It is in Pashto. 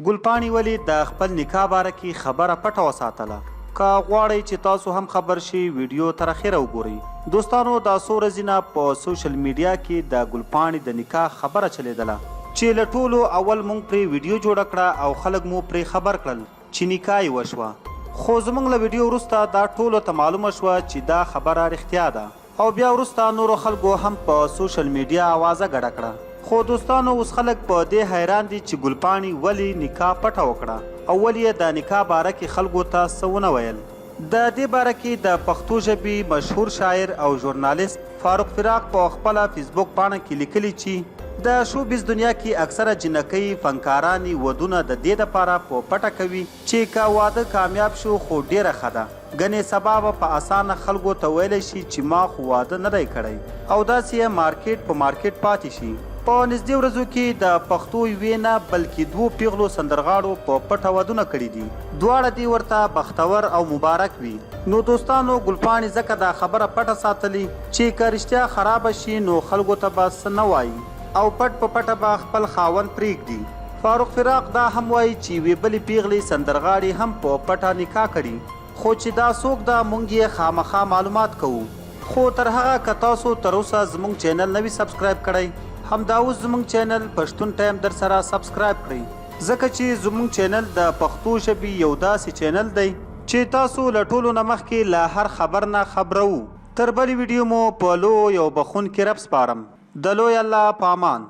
ګلپاڼې ولې د خپل نکاح باره کې خبره پټه وساتله؟ که غواړئ چې تاسو هم خبر شئ ویډیو تر اخره وګورئ. دوستانو دا څو ورځې نه په سوشل میډیا کې د ګلپاڼې د نکاح خبره چلیدله چې له ټولو اول موږ پرې ویډیو جوړه کړه او خلک مو پرې خبر کړل چې نکاح یې وشوه. خو زموږ له ویډیو وروسته دا ټولو ته معلومه شوه چې دا خبره رښتیا ده او بیا وروسته نورو خلکو هم په سوشل میډیا اوازه ګډه کړه. خو دوستانو اوس خلک په دې حیران دي چې ګلپاڼې ولې نکاح پټه وکړه او ولې یې د نکاح باره کې خلکو ته څه ونه ویل. د دې باره کې د پښتو ژبې مشهور شاعر او ژورنالیست فاروق فراق په خپله فیسبوک پاڼه کې لیکلي چې د شوبیز دنیا کې اکثره جنکۍ فنکارانې ودونه د دې دپاره په پټه کوي چې که واده کامیاب شو خو ډیره ښه ده، ګنې سبا به په اسانه خلکو ته ویلی شي چې ما خو واده نه دی کړی او داسې یې مارکیټ په مارکیټ پاتې شي. په نږدې ورځو کې د پښتو یوې نه بلکې دوو پیغلو سندرغاړو په پټه ودونه کړي دي. دواړه دې ورته بختور او مبارک وي. نو دوستانو ګلپاڼې ځکه دا خبره پټه ساتلې چې که رښتیا خرابه شي نو خلکو ته به څه نه وایي او پټ په پټه به خپل خاوند پرېږدي. فاروق فراق دا هم وایي چې یوې بلې پیغلې سندرغاړې هم په پټه نکاح کړي خو چې دا څوک ده موږ یې خامخا معلومات کوو. خو تر هغه که تاسو تر اوسه زموږ چینل نه وي سبسکرایب کړی همدا اوس زموږ چینل پښتون ټایم در سره سبسکرایب کړئ ځکه چې زموږ چینل د پښتو ژبې یو داسې چینل دی چې تاسو له ټولو نه مخکې له هر خبر نه خبرو. تر بلې ویډیو مو په لوی او بخونکي رب سپارم. د لوی الله په امان.